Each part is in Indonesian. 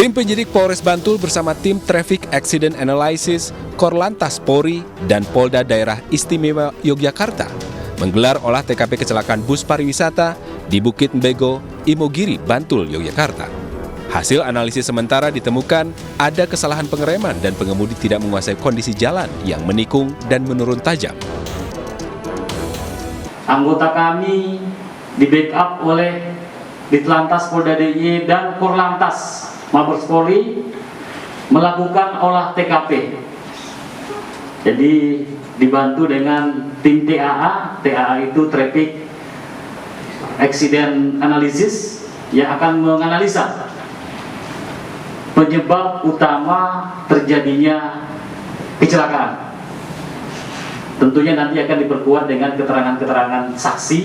Tim penyidik Polres Bantul bersama tim Traffic Accident Analysis, Korlantas Polri, dan Polda Daerah Istimewa Yogyakarta menggelar olah TKP kecelakaan bus pariwisata di Bukit Mbego, Imogiri, Bantul, Yogyakarta. Hasil analisis sementara ditemukan ada kesalahan pengereman dan pengemudi tidak menguasai kondisi jalan yang menikung dan menurun tajam. Anggota kami di-backup oleh Ditlantas Polda DIY dan Korlantas Mabes Polri melakukan olah TKP. Jadi dibantu dengan tim TAA. TAA itu Traffic Accident Analysis yang akan menganalisa penyebab utama terjadinya kecelakaan. Tentunya nanti akan diperkuat dengan keterangan-keterangan saksi,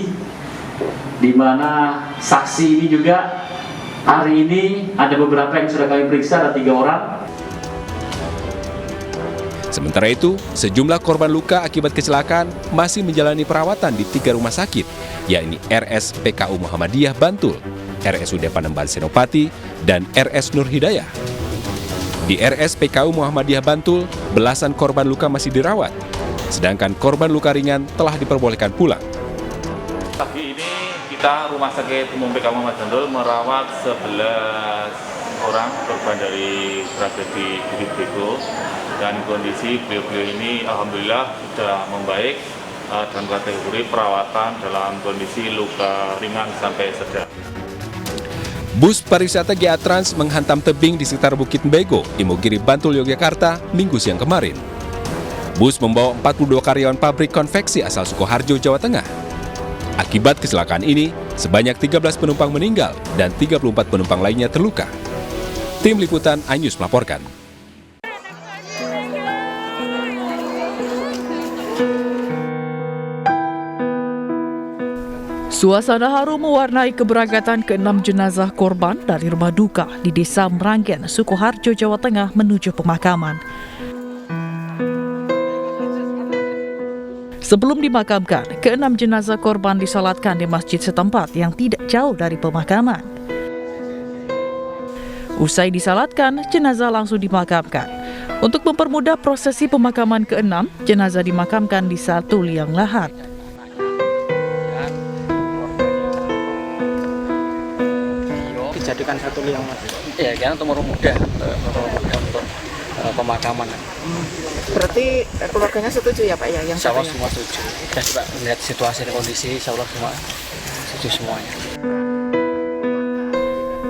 di mana saksi ini juga hari ini ada beberapa yang sudah kami periksa, ada 3 orang. Sementara itu, sejumlah korban luka akibat kecelakaan masih menjalani perawatan di 3 rumah sakit, yakni RS PKU Muhammadiyah Bantul, RSUD Panembahan Senopati, dan RS Nur Hidayah. Di RS PKU Muhammadiyah Bantul, belasan korban luka masih dirawat, sedangkan korban luka ringan telah diperbolehkan pulang. Pagi ini kita Rumah Sakit Umum PKU Muhammadiyah Bantul merawat 11 orang korban dari tragedi Bukit Mbego, dan kondisi beliau-beliau ini alhamdulillah sudah membaik dan kategori perawatan dalam kondisi luka ringan sampai sedang. Bus pariwisata GA Trans menghantam tebing di sekitar Bukit Mbego, Imogiri, Bantul, Yogyakarta, Minggu siang kemarin. Bus membawa 42 karyawan pabrik konveksi asal Sukoharjo, Jawa Tengah. Akibat kecelakaan ini, sebanyak 13 penumpang meninggal dan 34 penumpang lainnya terluka. Tim Liputan iNews melaporkan. Suasana haru mewarnai keberangkatan ke-6 jenazah korban dari rumah duka di Desa Meranggen, Sukoharjo, Jawa Tengah menuju pemakaman. Sebelum dimakamkan, ke-6 jenazah korban disolatkan di masjid setempat yang tidak jauh dari pemakaman. Usai disalatkan, jenazah langsung dimakamkan. Untuk mempermudah prosesi pemakaman ke-6, jenazah dimakamkan di satu liang lahat. Dijadikan satu liang, Mas. Ya, kan untuk mempermudah untuk pemakaman. Berarti keluarganya setuju ya Pak ya? Yang Insya Allah semua setuju. Dan juga melihat situasi dan kondisi, Insya Allah semua setuju semuanya.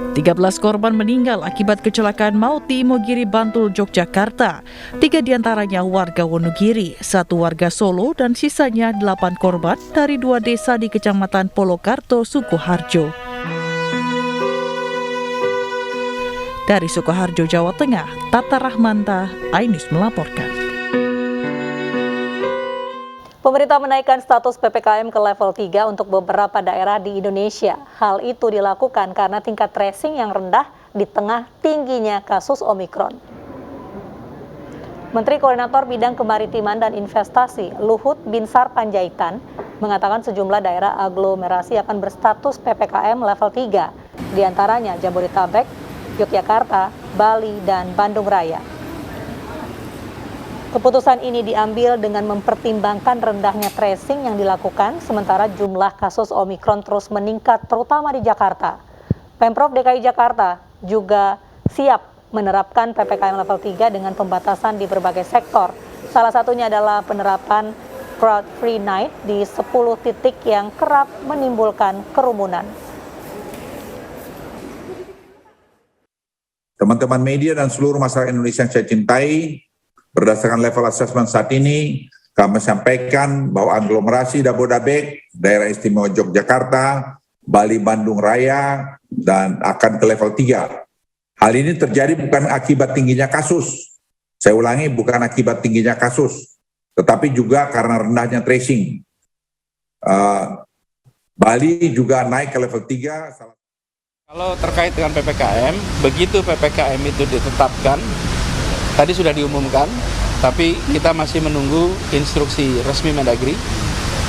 13 korban meninggal akibat kecelakaan maut di Imogiri, Bantul, Yogyakarta. 3 diantaranya warga Wonogiri, 1 warga Solo, dan sisanya 8 korban dari 2 desa di Kecamatan Polokarto, Sukoharjo. Dari Sukoharjo, Jawa Tengah, Tata Rahmanta, iNews melaporkan. Pemerintah menaikkan status PPKM ke level 3 untuk beberapa daerah di Indonesia. Hal itu dilakukan karena tingkat tracing yang rendah di tengah tingginya kasus Omikron. Menteri Koordinator Bidang Kemaritiman dan Investasi Luhut Binsar Panjaitan mengatakan sejumlah daerah aglomerasi akan berstatus PPKM level 3, diantaranya Jabodetabek, Yogyakarta, Bali, dan Bandung Raya. Keputusan ini diambil dengan mempertimbangkan rendahnya tracing yang dilakukan, sementara jumlah kasus Omikron terus meningkat, terutama di Jakarta. Pemprov DKI Jakarta juga siap menerapkan PPKM level 3 dengan pembatasan di berbagai sektor. Salah satunya adalah penerapan crowd free night di 10 titik yang kerap menimbulkan kerumunan. Teman-teman media dan seluruh masyarakat Indonesia yang saya cintai, berdasarkan level assessment saat ini, kami sampaikan bahwa aglomerasi Jabodetabek, daerah istimewa Yogyakarta, Bali, Bandung Raya, dan akan ke level 3. Hal ini terjadi bukan akibat tingginya kasus. Saya ulangi, bukan akibat tingginya kasus, tetapi juga karena rendahnya tracing. Bali juga naik ke level 3. Kalau terkait dengan PPKM, begitu PPKM itu ditetapkan, tadi sudah diumumkan, tapi kita masih menunggu instruksi resmi Mendagri.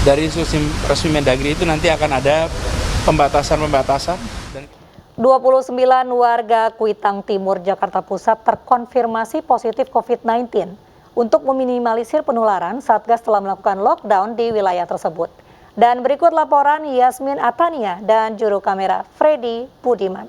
Dari instruksi resmi Mendagri itu nanti akan ada pembatasan-pembatasan. 29 warga Kuitang Timur, Jakarta Pusat terkonfirmasi positif COVID-19. Untuk meminimalisir penularan, Satgas telah melakukan lockdown di wilayah tersebut. Dan berikut laporan Yasmin Atania dan juru kamera Freddy Budiman.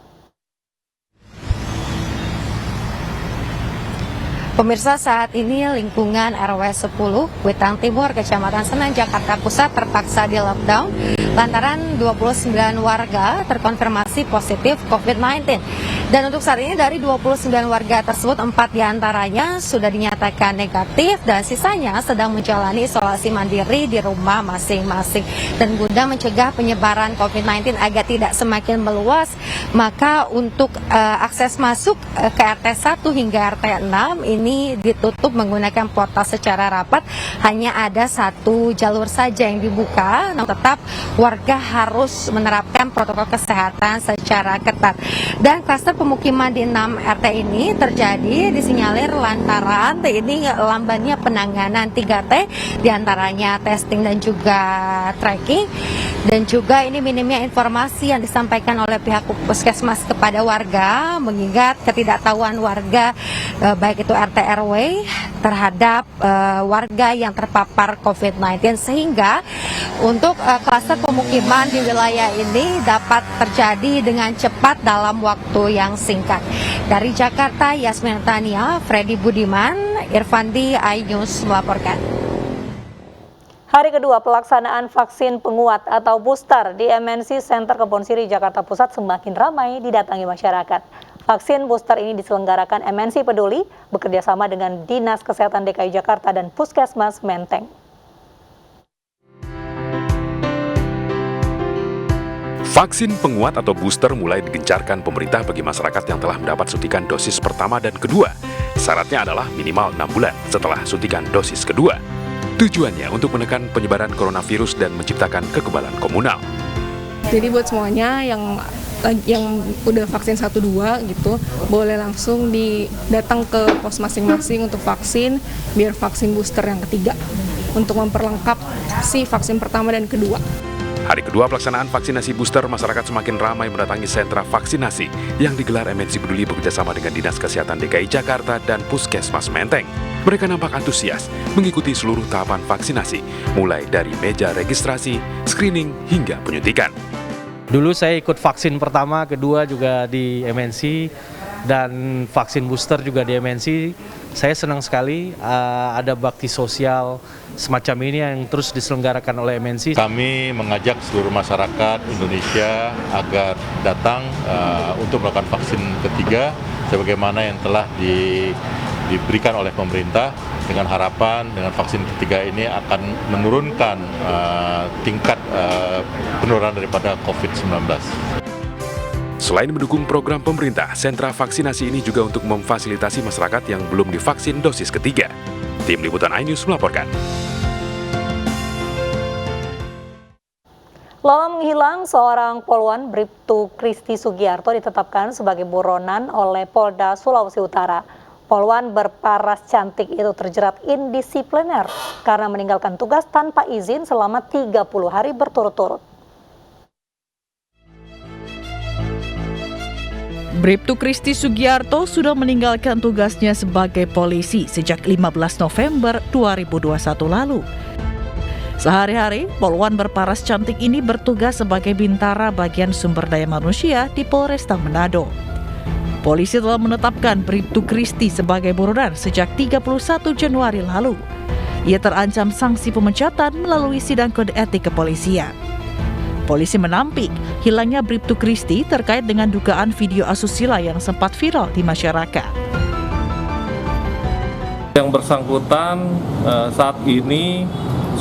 Pemirsa, saat ini lingkungan RW 10 Kuitang Timur, Kecamatan Senen, Jakarta Pusat terpaksa di lockdown lantaran 29 warga terkonfirmasi positif COVID-19. Dan untuk saat ini dari 29 warga tersebut, 4 diantaranya sudah dinyatakan negatif dan sisanya sedang menjalani isolasi mandiri di rumah masing-masing. Dan guna mencegah penyebaran COVID-19 agar tidak semakin meluas, maka untuk akses masuk ke RT 1 hingga RT 6 ini ditutup menggunakan portal secara rapat. Hanya ada satu jalur saja yang dibuka, namun tetap warga harus menerapkan protokol kesehatan secara ketat. Dan kluster pemukiman di 6 RT ini terjadi disinyalir lantaran ini lambannya penanganan 3T, diantaranya testing dan juga tracking. Dan juga ini minimnya informasi yang disampaikan oleh pihak puskesmas kepada warga, mengingat ketidaktahuan warga baik itu RT RW terhadap warga yang terpapar COVID-19, sehingga untuk kluster pemukiman di wilayah ini dapat terjadi dengan cepat dalam waktu yang singkat. Dari Jakarta, Yasmin Tania, Freddy Budiman, Irfandi, iNews melaporkan. Hari kedua pelaksanaan vaksin penguat atau booster di MNC Center Kebon Siri, Jakarta Pusat semakin ramai didatangi masyarakat. Vaksin booster ini diselenggarakan MNC Peduli bekerjasama dengan Dinas Kesehatan DKI Jakarta dan Puskesmas Menteng. Vaksin penguat atau booster mulai digencarkan pemerintah bagi masyarakat yang telah mendapat suntikan dosis pertama dan kedua. Syaratnya adalah minimal 6 bulan setelah suntikan dosis kedua. Tujuannya untuk menekan penyebaran coronavirus dan menciptakan kekebalan komunal. Jadi buat semuanya yang udah vaksin 1-2 gitu, boleh langsung datang ke pos masing-masing untuk vaksin, biar vaksin booster yang ketiga, untuk memperlengkap si vaksin pertama dan kedua. Hari kedua pelaksanaan vaksinasi booster, masyarakat semakin ramai mendatangi sentra vaksinasi yang digelar MNC Peduli bekerjasama dengan Dinas Kesehatan DKI Jakarta dan Puskesmas Menteng. Mereka nampak antusias mengikuti seluruh tahapan vaksinasi, mulai dari meja registrasi, screening, hingga penyuntikan. Dulu saya ikut vaksin pertama, kedua juga di MNC, dan vaksin booster juga di MNC. Saya senang sekali ada bakti sosial semacam ini yang terus diselenggarakan oleh MNC. Kami mengajak seluruh masyarakat Indonesia agar datang untuk melakukan vaksin ketiga sebagaimana yang telah diberikan oleh pemerintah, dengan harapan dengan vaksin ketiga ini akan menurunkan tingkat penularan daripada COVID-19. Selain mendukung program pemerintah, sentra vaksinasi ini juga untuk memfasilitasi masyarakat yang belum divaksin dosis ketiga. Tim Liputan iNews melaporkan. Lama menghilang, seorang poluan Bribtu Kristi Sugiarto ditetapkan sebagai buronan oleh Polda Sulawesi Utara. Poluan berparas cantik itu terjerat indisipliner karena meninggalkan tugas tanpa izin selama 30 hari berturut-turut. Bribtu Kristi Sugiarto sudah meninggalkan tugasnya sebagai polisi sejak 15 November 2021 lalu. Sehari-hari, poluan berparas cantik ini bertugas sebagai bintara bagian sumber daya manusia di Polresta Manado. Polisi telah menetapkan Bribtu Kristi sebagai buronan sejak 31 Januari lalu. Ia terancam sanksi pemecatan melalui sidang kode etik kepolisian. Polisi menampik hilangnya Bribtu Kristi terkait dengan dugaan video asusila yang sempat viral di masyarakat. Yang bersangkutan saat ini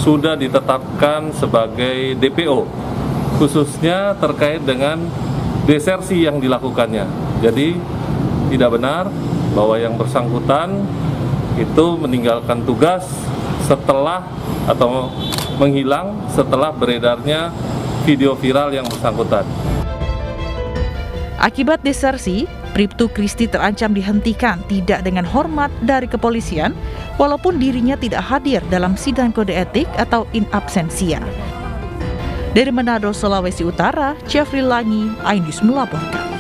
sudah ditetapkan sebagai DPO, khususnya terkait dengan desersi yang dilakukannya. Jadi tidak benar bahwa yang bersangkutan itu meninggalkan tugas setelah atau menghilang setelah beredarnya video viral yang bersangkutan. Akibat desersi, Bribtu Kristi terancam dihentikan tidak dengan hormat dari kepolisian, walaupun dirinya tidak hadir dalam sidang kode etik atau in absentia. Dari Manado, Sulawesi Utara, Jeffrey Langi, iNews melaporkan.